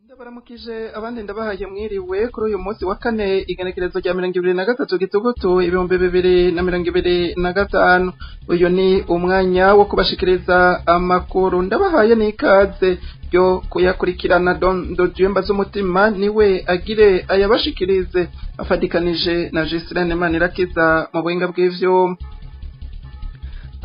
Ndabaramukije abandi ndabahaye mwiriwe kuri uyu munsi wa kane igenekerezo rya 2023 gitugutu 2025. Uyu ni umwanya wo kubashikiriza amakuru ndabahaye n'ikaze ryo kuyakurikirana Dojemba z'umutima niwe agire ayabashikirize afadikanije na Gisirane Manirakiza mu buhinga bw'ivyo.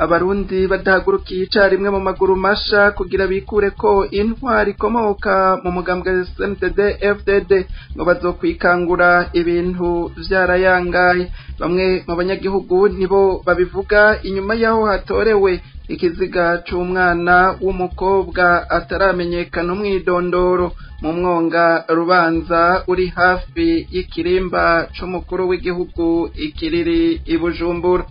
Abarundi badahagurukiye icarimwe mu maguru masha kugira bikure ko intwari ikomoka mu mugambwe CNDD FDD ngo bazokwikangura ibintu vyarayangaye. Bamwe mu banyagihugu nibo babivuga inyuma yaho hatorewe ikiziga c'umwana w'umukobwa ataramenyekana umwidondoro mu mwonga Rubanza uri hafi y'ikirimba c'umukuru w'igihugu ikiriri i Bujumbura.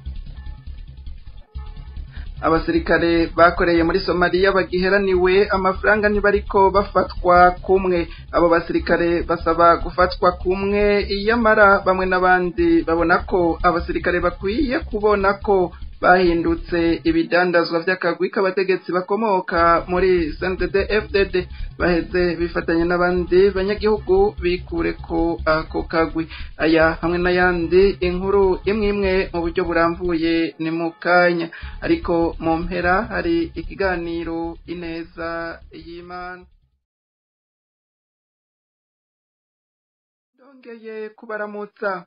Abasirikare bakoreye muri Somalia bagiheraniwe amafaranga ntibariko bafatwa kumwe. Abo basirikare basaba gufatwa kumwe iyamara bamwe n'abandi babona ko abasirikare bakwiye kubona ko bahindutse ibidandazwa vy'akagwi k'abategetsi bakomoka muri CNDD FDD baheze bifatanya n'abandi banyagihugu bikure ko ako kagwi. Aya hamwe n'ayandi inkuru imwe mu buryo buramvuye ni mu kanya, ariko mu mpera hari ikiganiro ineza y'Imana. Ndongeye kubaramutsa.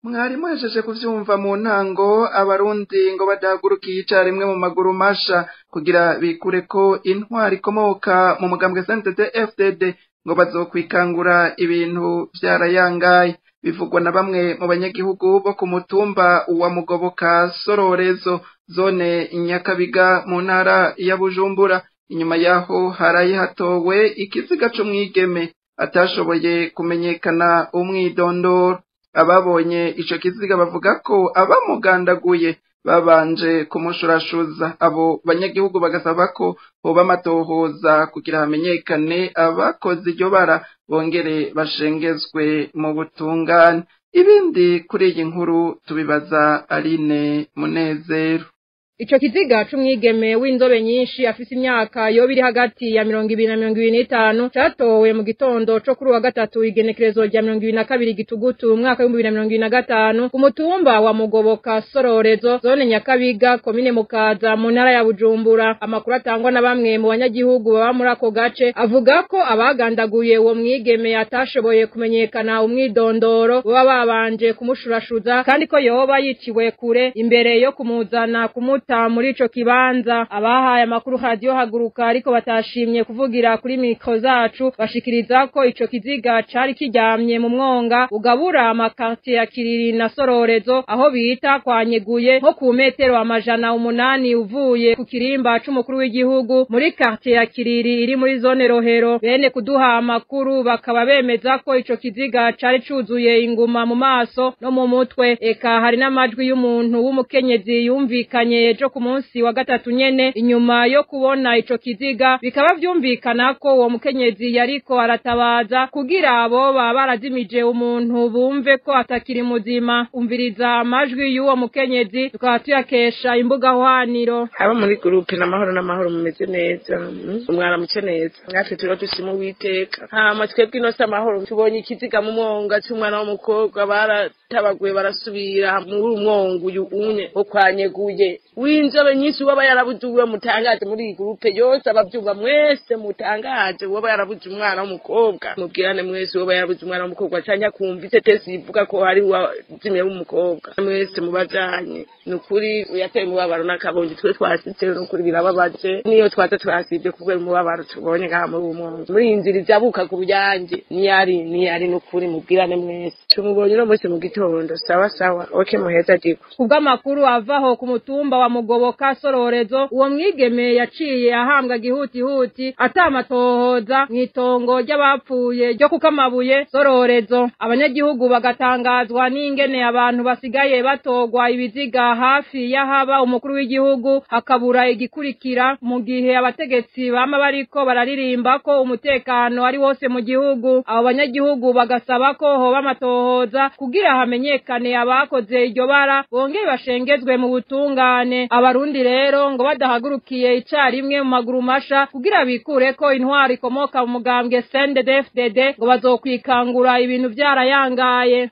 Mwari muhejeje kuvyumva mu ntango, abarundi ngo badahagurukiye icarimwe mu maguru masha kugira bikure ko intwari ikomoka mu mugambwe CNDD FDD ngo bazokwikangura ibintu vyarayangaye. Bivugwa na bamwe mu banyagihugu bo ku mutumba wa Mugoboka Sororezo zone Nyakabiga mu ntara ya Bujumbura. Inyuma yaho haraye hatowe ikiziga c'umwigeme atashoboye kumenyekana umwidondoro. Ababonye ico kiziga bavuga ko abamugandaguye babanje kumushurashuza. Abo banyagihugu bagasaba ko hoba amatohoza kugira hamenyekane abakoze iryo bara bongere bashengezwe mu butungane. Ibindi kuri iyi nkuru tubibaza Aline Munezero. Ico kiziga c'umwigeme w'inzobe nyinshi afise imyaka yo biri hagati ya 20 na 25 catowe mu gitondo co kuri wa gatatu igenekerezo rya 2022 gitugutu umwaka wa 2025 ku mutumba wa Mugoboka Sororezo zone Nyakabiga komine Mukaza mu ntara ya Bujumbura. Amakuru atangwa na bamwe mu banyagihugu baba muri ako gace avuga ko abagandaguye uwo mwigeme atashoboye kumenyekana umwidondoro baba babanje kumushurashuza kandi ko yoba yiciwe kure imbere yo kumuzana muri ico kibanza. Abahaye amakuru radio haguruka ariko batashimye kuvugira kuri mikro zacu bashikiriza ko ico kiziga cari kiryamye mu mwonga ugabura amakartier ya Kiriri na Sororezo aho bita kwanyeguye nko ku metero 800 uvuye ku kirimba c'umukuru w'igihugu muri quartier ya Kiriri iri muri zone Rohero. Bene kuduha amakuru bakaba bemeza ko ico kiziga cari cuzuye inguma mu maso no mu mutwe, eka hari n'amajwi y'umuntu w'umukenyezi yumvikanye ejo ku munsi wa gatatu nyene. Inyuma yo kubona ico kiziga bikaba vyumvikana ko uwo mukenyezi yariko aratabaza kugira abo barazimije umuntu bumve ko atakiri muzima. Umviriza amajwi y'uwo mukenyezi tukaba tuyakesha imbuga hwaniro. Aba muri groupe n'amahoro mumeze neza, umwaramuke neza, natwe turo dushima Uwiteka. Hama twebwe inose amahoro tubonye ikiziga mu mwonga c'umwana w'umukobwa baratabaguye barasubira muri umwongo uyu unye wo kwanyeguye w'inzobe nyinshi waba yarabuduwe mutangaje muri iyi groupe yose abavyumva mwese mutangaje waba yarabuze umwana w'umukobwa mubwirane mwese waba yarabuze umwana w'umukobwa cyanya kumva itetesi ivuga ko hari wazimye w'umukobwa mwese mubajanye nukuri uyateye mubabaro n'akabondi twe twasitse nukuri birababaje niyo twaza twasibye kubera mubabaro tubonye ngaha muri umwongo muri inzira izabuka ku byanjye niyari nukuri mubwirane mwese tumubonye no mwese mu gitondo sawa okay muheza diko kubwa makuru avaho ku mutumba wa Mugoboka Sororezo uwo mwigeme yaciye ahambwa gihutihuti atamatohoza mwitongo ry'abapfuye ryo kukamabuye Sororezo. Abanyagihugu bagatangazwa n'ingene abantu basigaye batogwa ibiziga hafi y'ahaba umukuru w'igihugu hakabura igikurikira mu gihe abategetsi bama bariko bararirimba ko umutekano ari wose mu gihugu. Abo banyagihugu bagasaba ko hoba amatohoza kugira hamenyekane abakoze iryo bara bongere bashengezwe mu butungane. nyene abarundi rero ngo badahagurukiye icarimwe mu maguru masha kugira bikureko intwari ikomoka mu mugambwe CNDD-FDD ngo bazokwikangura ibintu vyarayangaye.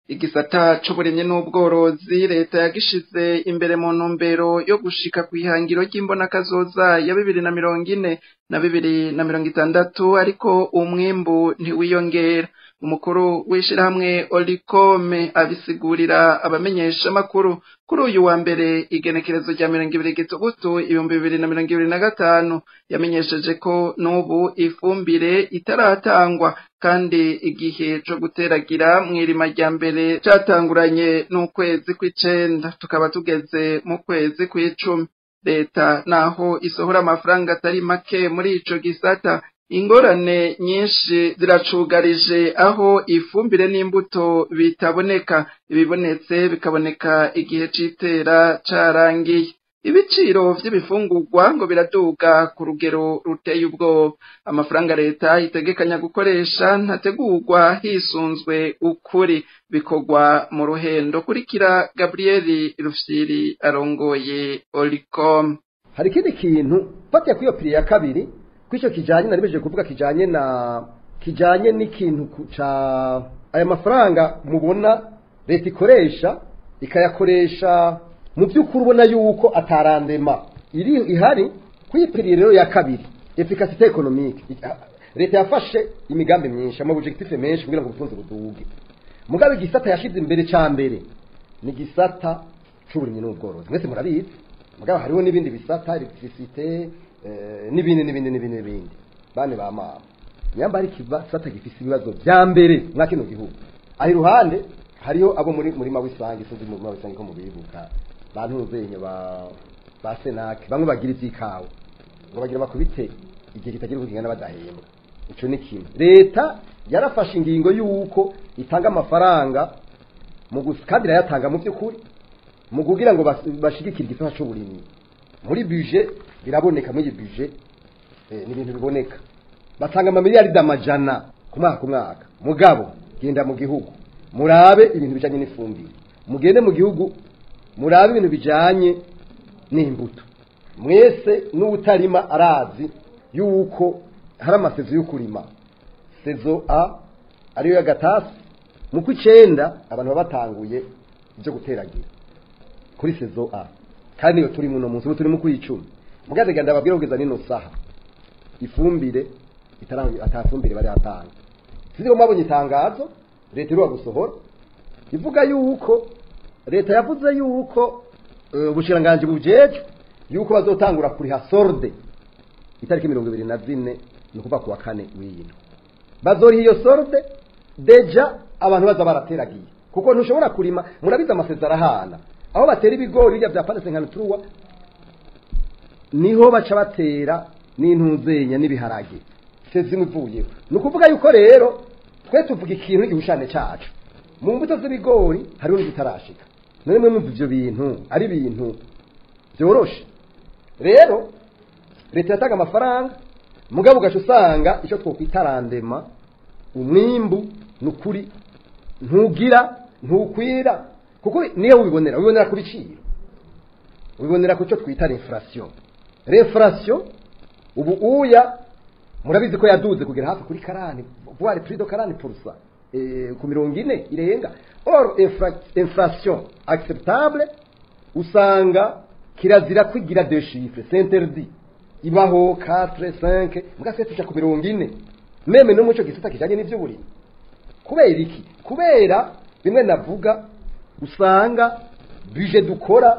Igisata c'uburimyi n'ubworozi leta yagishize imbere mu ntumbero yo gushika kwihangiro ry'imbonakazoza ya 2040 na 2060 ariko umwimbu ntiwiyongera. Umukuru w'ishirahamwe Olicome abisigurira abamenyesha makuru kuri uyu wa mbere igenekerezo rya 20 Gitugutu 2025 yamenyesheje ko n'ubu ifumbire itaratangwa kandi igihe cyo guteragira mwirima rya mbere catanguranye n'ukwezi kw'icenda tukaba tugeze mu kwezi kw'icumi. Leta naho isohora amafaranga atari make muri ico gisata, ingorane nyinshi ziracugarije aho ifumbire n'imbuto bitaboneka, ibibonetse bikaboneka igihe c'itera carangiye. Ibiciro vy'ibifungurwa ngo biraduga ku rugero ruteye ubwoba. Amafaranga leta itegekanya gukoresha ntategurwa hisunzwe ukuri, bikorwa mu ruhendo. Kurikira Gabriel Rufyiri arongoye Olicom. Hari ikindi kintu fatiye kwiyo piri ya kabiri kwico kijanye naribeje kuvuga kijanye n'ikintu ca aya mafaranga mubona leta ikoresha ikayakoresha mu by'ukuri ubona yuko atarandema ihari kwipiri rero ya kabiri efficacité économique. Leta yafashe imigambi myinshi ama objectif menshi kugira ngo ubutunzi buduge, mugabe gisata yashize imbere ca mbere ni gisata c'uburimyi n'ubworozi. Mwese murabizi mugabe hariho n'ibindi bisata electricité n'ibindi bane ba mama nyamba ari kibasata gifise ibibazo bya mbere mwa kino gihugu. Aho iruhande hariho abo muri mawisangi sinzi mu mawisangi ko mubibuka bantu uzenye ba Senake bamwe bagira ivyikawo ngo bagira bakubite igihe kitagira kugingana badahembwa. Ico ni kimwe. Leta yarafashe ingingo yuko itanga amafaranga mu guskadira yatanga mu by'ukuri mu kugira ngo bashigikira igisata c'uburimyi. Muri budget biraboneka muri budget ni ibintu biboneka. Batanga amamiliyari d'amajana ku mwaka. Mugabo genda mu gihugu murabe ibintu bijanye n'ifumbire, mugende mu gihugu murabe ibintu bijanye n'imbuto. Mwese n'ubutarima arazi yuko hari amasezo yo kurima. Sezo A ariyo ya gatasi mu kw'icenda abantu babatanguye byo guteragira kuri sezo A, kandi yo turi mu no munsi turi mu kw'icumi. Mugaze ganda babwira kugeza nino saha ifumbire atafumbire bari atanga. Sizo mabonye itangazo leta iri gusohora ivuga yuko leta yavuze yuko ubushiranganje bujeje yuko bazotangura kuri hasorde itariki 24 no kuva ku wa 4 w'ino. Bazori iyo sorde deja abantu baza barateragiye kuko ntushobora kurima. Murabiza amasezera hana aho batera ibigori bijya bya Palestine nka Truwa niho baca batera n'intuzenya n'ibiharage sezimwe ivuye. Nukuvuga yuko rero twe tuvuga ikintu igihushane cyacu mu mbuto z'ibigori hari undi bitarashika. None mwe mumva ivyo bintu ari bintu byoroshe. Rero leta yatanga amafaranga mugabo gacu usanga ico twokwitarandema umwimbu nukuri ntukwira kuko niyo ubibonera ku biciro, ubibonera ku cyo twita inflation. Ubu uya murabizi ko yaduze kugera hafi kuri 40 voire plus de 40% ku 40 irenga. Or inflation acceptable usanga kirazira kwigira deux chiffres, c'est interdit. Ibaho 4 5 mugase tuca ku 40 meme no muco gisata kijanye n'ivyo buri. Kubera iki? Kubera bimwe navuga usanga budget dukora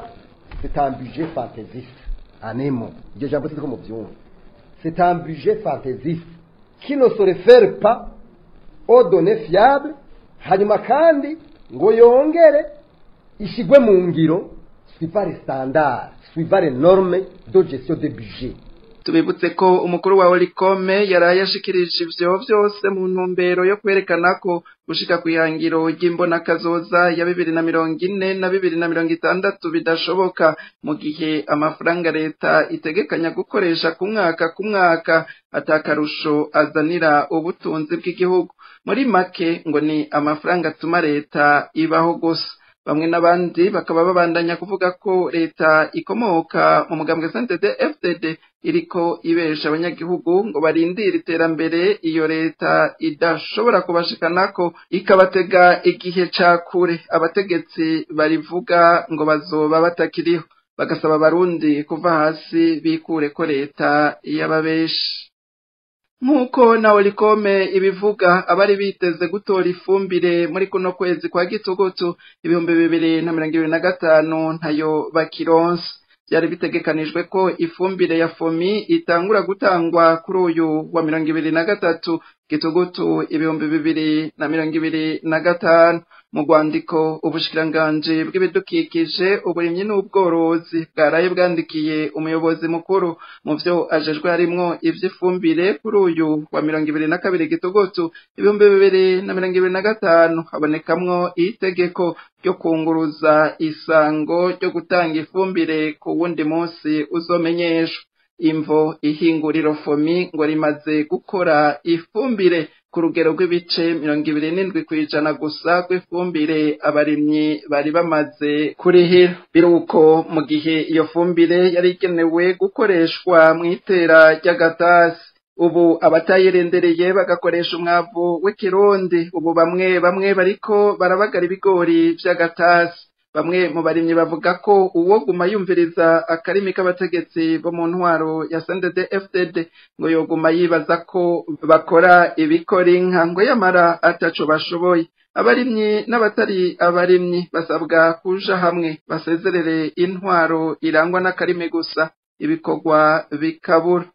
c'est un budget fantaisiste. Anemo je jambo siko mu byumva. C'est un budget fantaisiste qui ne se réfère pas aux données fiables, hanyuma kandi ngo yongere ishigwe mu ngiro suivant les standards, suivant les normes de gestion des budgets. Tubibutse ko umukuru wa Olicome yarayashikirije ivyo vyose mu ntumbero yo kwerekana ko gushika kwihangiro ry'imbonakazoza ya 2040 na 2060 bidashoboka mu gihe amafaranga leta itegekanya gukoresha ku mwaka atakarusho azanira ubutunzi bw'igihugu. Muri make ngo ni amafaranga atuma leta ibaho gusa. bamwe n'abandi bakaba babandanya kuvuga ko leta ikomoka mu mugambwe CNDD-FDD iriko ibesha abanyagihugu ngo barindire iterambere iyo leta idashobora kubashikanako ikabatega igihe ca kure abategetsi barivuga ngo bazoba batakiriho bagasaba abarundi kuva hasi bikure ko leta yababeshi. Nk'uko na Olicome ibivuga abari biteze gutora ifumbire muri kuno kwezi kwa Gitugutu 2025 ntayo bakironse. Byari bitegekanijwe ko ifumbire ya FOMI itangura gutangwa kuri uyu wa 2023 Gitugutu 2025. Mu rwandiko ubushikiranganje bw'ibidukikije uburimyi n'ubworozi bwaraye bwandikiye umuyobozi mukuru mu vyo ajejwe harimwo ivy'ifumbire kuri uyu wa 22 Gitugutu 2025 habonekamwo itegeko ryo kunguruza isango ryo gutanga ifumbire ku wundi munsi uzomenyeshwa. Imvo ihinguriro FOMI ngo rimaze gukora ifumbire ku rugero rw'ibice 27% gusa kw'ifumbire abarimyi bari bamaze kurihira. Biruko mu gihe iyo fumbire yari igenewe gukoreshwa mu itera ry'agatasi. Ubu abatayirendereye bagakoresha umwavu w'ikirundi. Ubu bamwe bariko barabagara ibigori vy'agatasi. Bamwe mu barimyi bavuga ko uwo guma yumviriza akarimi k'abategetsi bo mu ntwaro ya CNDD-FDD ngo yoguma yibaza ko bakora ibikora inka ngo yamara ataco bashoboye. Abarimyi n'abatari abarimyi basabwa kuja hamwe basezerere intwaro irangwa n'akarimi gusa ibikorwa bikabura.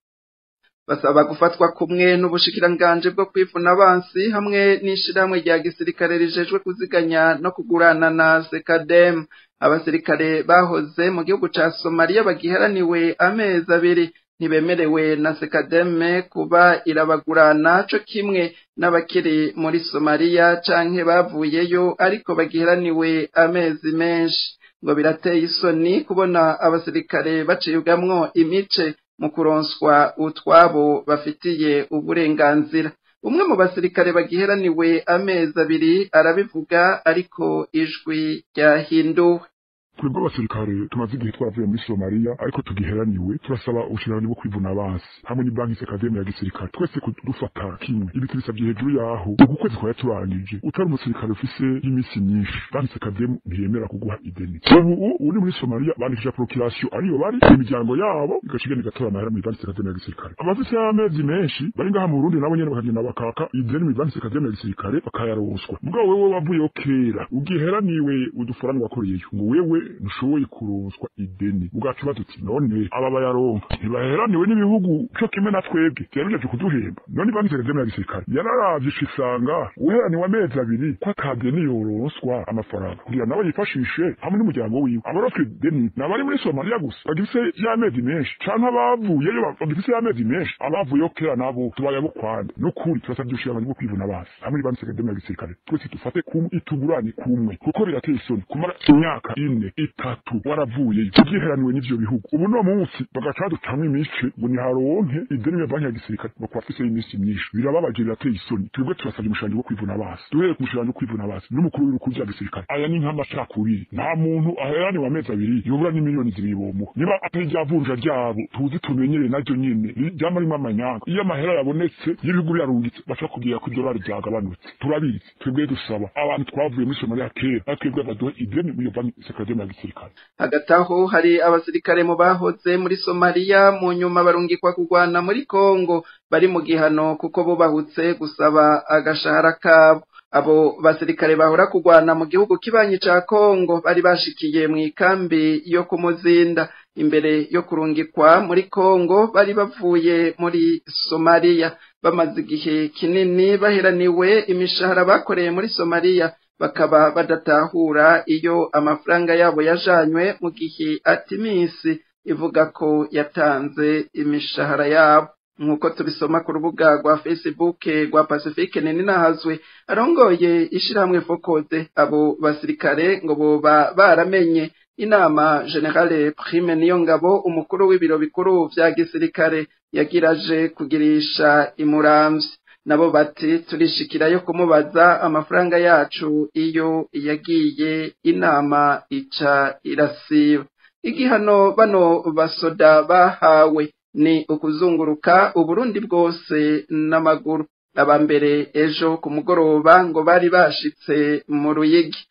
Basaba gufatwa kumwe n'ubushikiranganje bwo kwivuna abansi hamwe n'ishirahamwe rya gisirikare rijejwe kuziganya no kugurana na SECADEM. Abasirikare bahoze mu gihugu ca Somalia bagiharaniwe amezi 2 ntibemerewe na SECADEM kuba irabagurana co kimwe n'abakiri muri Somalia canke bavuyeyo ariko bagiharaniwe amezi menshi. Ngo birateye isoni kubona abasirikare bacibwamwo imice mu kuronswa utwabo bafitiye uburenganzira. Umwe mu basirikare bagiheraniwe amezi 2 arabivuga ariko ijwi ryahinduwe. Twebwe abasirikare tumaze igihe twavuye muri Somalia ariko tugiheraniwe turasaba ubushirani bwo kwivuna abansi hamwe ni banki SECADEM ya gisirikare twese kudufata kimwe ibi tubisabye hejuru yaho uku kwezi kwa yaturangije utari umusirikare ufise y'imisi myinshi banki SECADEM ntiyemera kuguha ideni. Ubu uri muri Somalia bandikisha proclamation ariyo bari imiryango yabo igashigena igatora amahera muri banki SECADEM ya gisirikare. Abafise amezi menshi bari ngaha mu Burundi nabo nyene bakagenda bakaka ideni muri banki SECADEM ya gisirikare bakayaroswa. Mugabo wewe wavuye kera ugiheraniwe udufaranga wakoreye ngo wewe nushoboye kuronswa ideni ugacuba tuti none aba bayaronka ntibaheraniwe n'ibihugu cyo kimwe na twebwe cyereje kuduhemba none banki SECADEM ya gisirikare yararavye isanga uheraniwe amezi 2 ko akadeni yoronswa amafaranga kugira nawe yifashishe hamwe n'umuryango wiwe abaroswe ideni nabari muri Somalia gusa bagifise y'amezi menshi canke abavuyeyo bagifise y'amezi menshi abavuyeyo kera nabo tubaye bukwanda no kuri turasabye ushiranye bwo kwivuna abasi hamwe banki SECADEM ya gisirikare twese dufate itugurane kumwe kuko birateye isoni kumara imyaka 4 itatu waravuye tugiheraniwe n'ivyo bihugu ubu no munsi bagaca dutamwe imice ngo ni haronke ideni ya banki ya gisirikare bakwa afise imisi myinshi birababaje birateye isoni twebwe turasabye umushanje wo kwivuna abasi duhere ku mushanje wo kwivuna abasi n'umukuru w'urukuja ya gisirikare aya ni nk'amacakubiri nta muntu aheraniwe amezi 2 yobura n'imiliyoni 2 niba ataryavunja ryabo tuzi tumenyere naryo nyene ryama rimwe amanyanga iyo amahera yabonetse y'ibihugu yarungitse baca kugira ku dolari byagabanutse turabizi twebwe dusaba abantu twavuye muri Somalia kera twebwe baduhe ideni muri banki SECADEM ya gisirikare. Hagati aho hari abasirikare mu bahoze muri Somalia mu nyuma barungikwa kugwana muri Kongo bari mu gihano kuko bo bahutse gusaba agashahara kabo. Abo basirikare bahora kugwana mu gihugu kibanyi ca Kongo bari bashikiye mu ikambi yo kumuzinda imbere yo kurungikwa muri Kongo bari bavuye muri Somalia bamaze igihe kinini baheraniwe imishahara bakoreye muri Somalia bakaba badatahura iyo amafaranga yabo yajanywe mu gihe atimisi ivuga ko yatanze imishahara yabo. Nkuko tubisoma ku rubuga rwa Facebook rwa Pacifique Ninahazwe arongoye ishiramwe Focode abo basirikare ngo boba baramenye inama Generale Prime Niyongabo umukuru w'ibiro bikuru vya gisirikare yagiraje kugirisha imuramvye nabo bati turishikirayo kumubaza amafaranga yacu iyo yagiye inama ica irasiba. Igihano bano basoda bahawe ni ukuzunguruka Uburundi bwose n'amaguru. Abambere ejo ku mugoroba ngo bari bashitse mu Ruyigi.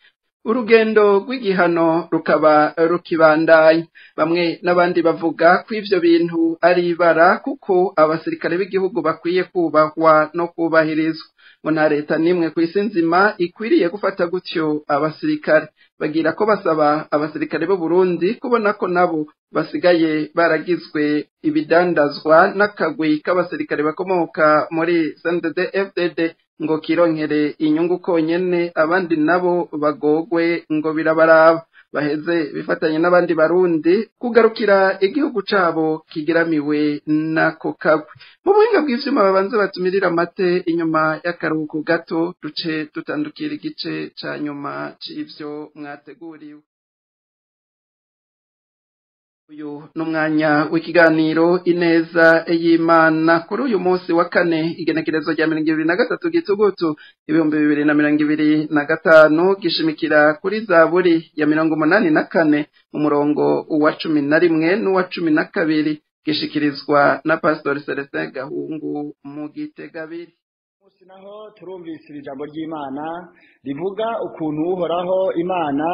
Urugendo rw'igihano rukaba rukibandanya. Bamwe n'abandi bavuga ko ivyo bintu ari ibara kuko abasirikare b'igihugu bakwiye kubahwa no kubahirizwa. Ngo nta leta nimwe kw'isi nzima ikwiriye gufata gutyo abasirikare. Bagira ko basaba abasirikare b'u Burundi kubona ko nabo basigaye baragizwe ibidandazwa n'akagwi k'abasirikare bakomoka muri CNDD-FDD ngo kironkere inyungu konyene, abandi nabo bagogwe ngo birabaraba. Baheze bifatanye n'abandi barundi kugarukira igihugu cabo kigiramiwe nako kagwe. Mu buhinga bw'ivyuma babanze batumirira amate, inyuma y'akaruhuko gato duce tutandukira igice ca nyuma c'ivyo mwateguriwe. Uyu n'umwanya w'ikiganiro ineza y'Imana kuri uyu munsi wa kane igenekerezo rya 2023 Gitugutu 2025 gishimikira kuri Zaburi ya 84 mu murongo wa 11 n'uwa 12 gishikirizwa na Pastor Celestin Gahungu mu Gitegabiri. Naho turumvise ijambo ry'Imana rivuga ukuntu uhoraho Imana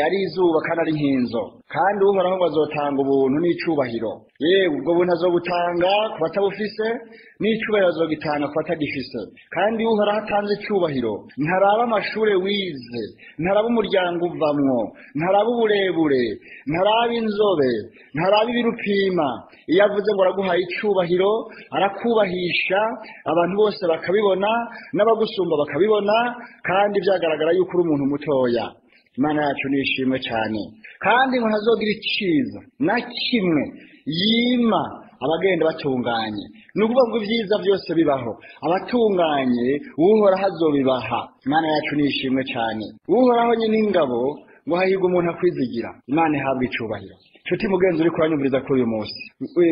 ari izuba kandi ari nkinzo, kandi uhoraho ngo azotanga ubuntu n'icubahiro. Yewe ubwo buntu azobutanga ku batabufise, n'icubahiro azogitanga ku batagifise. Kandi uhoraho atanze icubahiro ntaraba amashure wize, ntaraba umuryango uvamwo, ntaraba uburebure, ntaraba inzobe, ntaraba ibirupima. Iyo avuze ngo araguhaye icubahiro arakubahisha, abantu bose bakabibona, n'abagusumba bakabibona, kandi byagaragara yuko uri umuntu mutoya. Imana yacu nishimwe cyane, kandi ngo ntazogira iciza na kimwe yima abagenda batunganye. Nukuvuga ngo ibyiza byose bibaho abatunganye uhoraho azobibaha. Imana yacu nishimwe cyane. Uhoraho nyine ingabo ngo hahirwa umuntu akwizigira. Imana ihabwa icubahiro. Nshuti mugenzi uri kuranyumviriza kuri uyu munsi,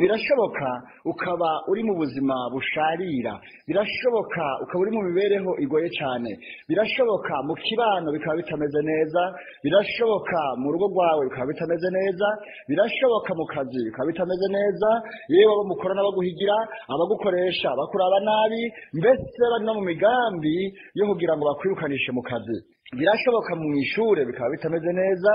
birashoboka ukaba uri mu buzima busharira, birashoboka ukaba uri mu mibereho igoye cyane, birashoboka mu kibano bikaba bitameze neza, birashoboka mu rugo rwawe bikaba bitameze neza, birashoboka mu kazi bikaba bitameze neza, yewe abo mukorana baguhigira, abagukoresha bakuraba nabi, mbese bari no mu migambi yo kugira ngo bakwirukanishe mu kazi. Birashoboka mu ishure bikaba bitameze neza,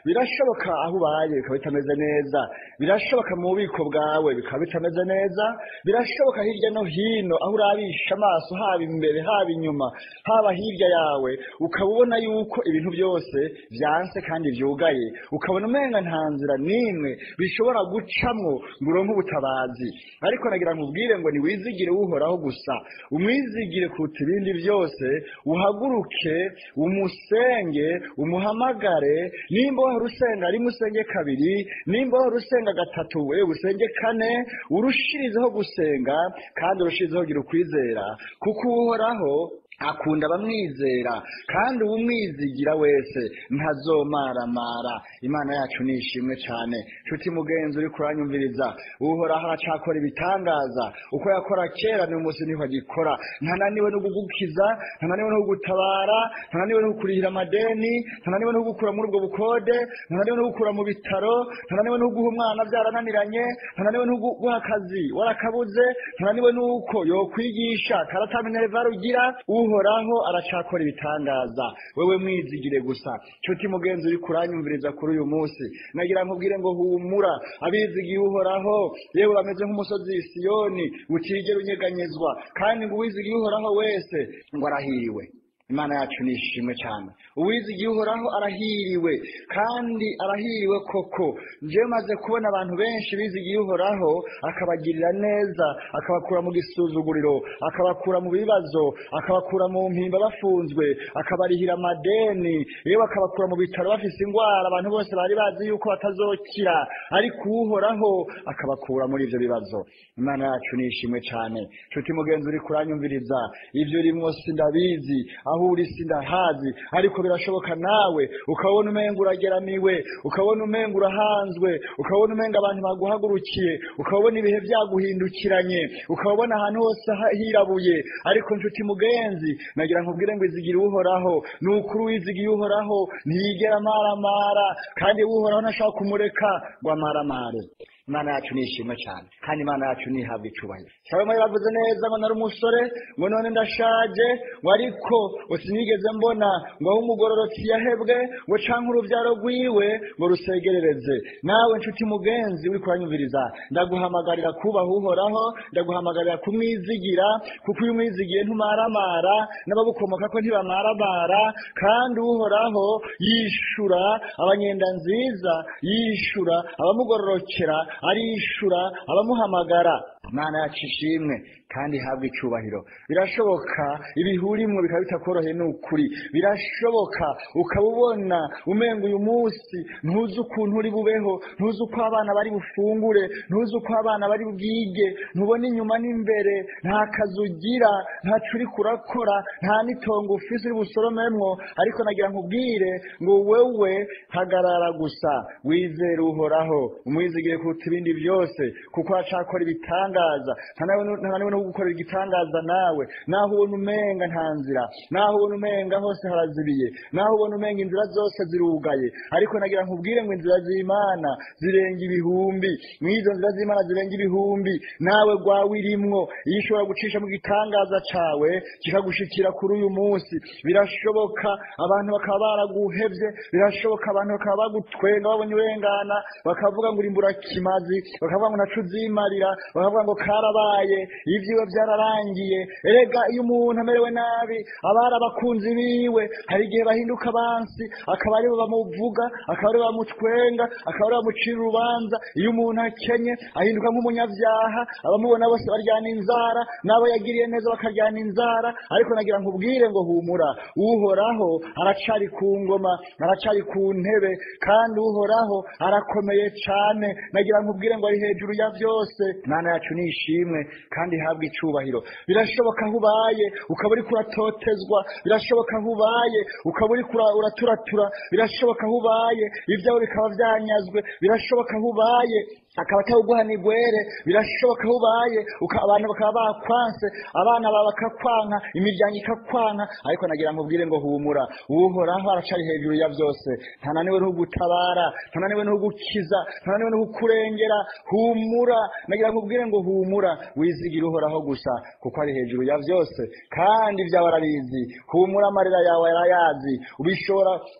birashoboka aho ubaye bikaba bitameze neza, birashoboka mu bubiko bwawe bikaba bitameze neza, birashoboka hirya no hino aho urabisha amaso, haba imbere haba inyuma haba hirya yawe, ukaba ubona yuko ibintu byose byanse kandi vyugaye, ukabona umenga nta nzira nimwe bishobora gucamwo ngo uronke ubutabazi. Ariko nagira nkubwire ngo niwizigire uhoraho gusa, umwizigire kuruta ibindi byose, uhaguruke umusenge, umuhamagare. Nimba wahora usenga rimwe usenge kabiri, nimba wahora usenga gatatu wewe usenge kane, urushirizeho gusenga kandi urushirizeho kugira ukwizera, kuko uhoraho akunda abamwizera, kandi uwumwizigira wese ntazomaramara. Imana yacu nishimwe cyane. Nshuti mugenzi uri kuranyumviriza, uhoraho aracakora ibitangaza uko yakora kera n'uyu munsi niho agikora. Ntananiwe no kugukiza, ntananiwe no kugutabara, ntananiwe no kukurihira amadeni, ntananiwe no kugukura muri ubwo bukode, ntananiwe no kugukura mu bitaro, ntananiwe no kuguha umwana byarananiranye, ntananiwe no kuguha akazi warakabuze, ntananiwe nuko yokwigisha karataminerva rugira. Uhoraho aracakora ibitangaza, wewe mwizigire gusa. Nshuti mugenzi uri kuranyumviriza kuri uyu munsi, nagira nkubwire ngo humura, abizigiye uhoraho yewe bameze nk'umusozi Siyoni utigera unyeganyezwa, kandi ngo uwizigiye uhoraho wese ngo arahiriwe. Imana yacu nishimwe cyane. Uwizigiye uhoraho arahiriwe, kandi arahiriwe koko. Nje maze kubona abantu benshi bizigiye uhoraho akabagirira neza, akabakura mu gisuzuguriro, akabakura mu bibazo, akabakura mu mpimba bafunzwe, akabarihira amadeni, yewe akabakura mu bitaro bafise ingwara abantu bose bari bazi yuko batazokira, ariko uhoraho akabakura muri ivyo bibazo. Imana yacu nishimwe cyane. Nshuti mugenzi uri kuranyumviriza, ivyo urimo sindabizi, aho aho uri sindahazi ariko birashoboka nawe ukabona umenga urageramiwe ukabona umenga urahanzwe ukabona umenga abantu baguhagurukiye ukabona ibihe byaguhindukiranye ukabona ahantu hose hirabuye ariko nshuti mugenzi nagira nkubwire ngo izigire uhoraho nukuri wizigiye uhoraho ntiyigera maramara kandi uhoraho ntashaka kumureka ngo amaramare. Imana yacu nishimwe cyane kandi Imana yacu nihabwa icubahiro. Salomo yavuze neza ngo nari umusore ngo none ndashaje ngo ariko sinigeze mbona ngo aho umugororotsi yahebwe ngo canke uruvyaro rwiwe ngo rusegerereze. Nawe nshuti mugenzi uri kuranyumviriza ndaguhamagarira kubaha uhoraho ndaguhamagarira kumwizigira kuko uyu mwizigiye ntumaramara n'ababukomoka ko ntibamaramara kandi uhoraho yishura abanyenda nziza yishura abamugororokera arishura abamuhamagara. Imana yacu ishimwe kandi habwa icubahiro. Birashoboka ibihurimwe bikaba bitakoroheye n'ukuri birashoboka ukabubona umenga uyu munsi ntuzi ukuntu uri bubeho ntuzi uko abana bari bufungure ntuzi uko abana bari bwige ntubona inyuma n'imbere nta kazi ugira nta curi kurakora nta n'itongo ufise uri busoromemwo ariko nagira nkubwire ngo wewe hagarara gusa wizere uhoraho umwizigire kuruta ibindi byose kuko acakora ibitangaza nta nawe no gukorera igitangaza nawe naho ubona umenga nta nzira naho ubona umenga hose harazibiye naho ubona umenga inzira zose zirugaye ariko nagira nkubwire ngo inzira z'Imana zirenga ibihumbi mwizo nzira z'Imana zirenga ibihumbi nawe gwawe irimwo iyo ushobora gucisha mu gitangaza cawe kikagushikira kuri uyu munsi. Birashoboka abantu bakaba baraguhevye birashoboka abantu bakaba bagutwenga babonye urengana bakavuga ngo urimbura kimazi bakavuga ngo nacu zimarira bakavuga ngo karabaye ivyiwe byararangiye. Erega iyo umuntu amerewe nabi abara abakunzi biwe hari igihe bahinduka abansi akaba ari bamuvuga akaba ari bamutwenga akaba ari bamucira urubanza. Iyo umuntu akenye ahinduka nk'umunyavyaha abamubona bose baryana inzara nabo yagiriye neza bakaryana inzara ariko nagira nkubwire ngo humura uhoraho aracari ku ngoma aracari ku ntebe kandi uhoraho arakomeye cane nagira nkubwire ngo ari hejuru ya byose. Imana yacu nishimwe kandi habwa icubahiro. Birashoboka aho ubaye ukaba uri kuratotezwa birashoboka aho ubaye ukaba uri uraturatura birashoboka aho ubaye ibyawe bikaba byanyazwe birashoboka aho ubaye akaba atawuguhana igwere birashoboka aho ubaye abantu bakaba bakwanse abana baba bakakwanka imiryango ikakwanka ariko nagira nkubwire ngo humura uhoraho aracari hejuru ya byose ntananiwe no gutabara ntananiwe no gukiza ntananiwe no kukurengera. Humura nagira nkubwire ngo humura wizigira uhoraho gusa kuko ari hejuru ya byose kandi ibyawe arabizi. Humura amarira yawe arayazi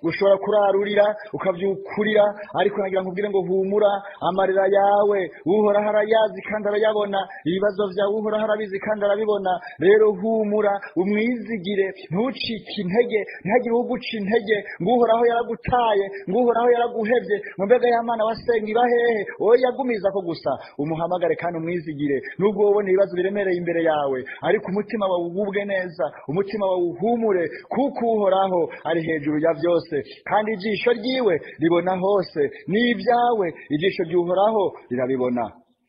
ushobora kurarurira ukavyukurira ariko nagira nkubwire ngo humura amarira yawe uhoraho arayazi kandi arayabona ibibazo vyawe uhoraho arabizi kandi arabibona. Rero humura umwizigire ntucike intege ntihagire uguca intege ngo uhoraho yaragutaye ngo uhoraho yaraguhevye ngo mbega y'Imana wasenga ibahehe oya yagumiza ko gusa umuhamagare kandi umwizigire nubwo ubona ibibazo biremereye imbere yawe ariko umutima wawe ugubwe neza umutima wawe uhumure kuko uhoraho ari hejuru ya byose kandi ijisho ryiwe ribona hose n'ibyawe ijisho ry'uhoraho rirabibona.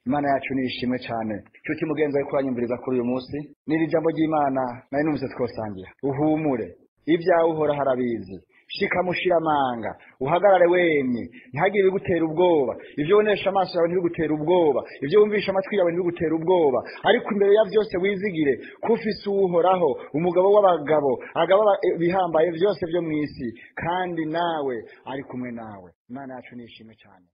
Imana yacu nishimwe cyane. Cyuki mugenzi wawe kuranyumviriza kuri uyu munsi n'iri jambo ry'Imana nari numvise twosangira uhumure ibyawe uhoraho arabizi shika mushiramanga uhagarare wemye ntihagire bigutera ubwoba ivyo bonesha amaso yawe ntibigutera ubwoba ivyo wumvisha amatwi yawe ntibigutera ubwoba ariko imbere ya byose wizigire kufise uhoraho umugabo w'abagabo agaba bihambaye byose byo mwisi kandi nawe ari kumwe nawe. Imana yacu nishimwe cyane.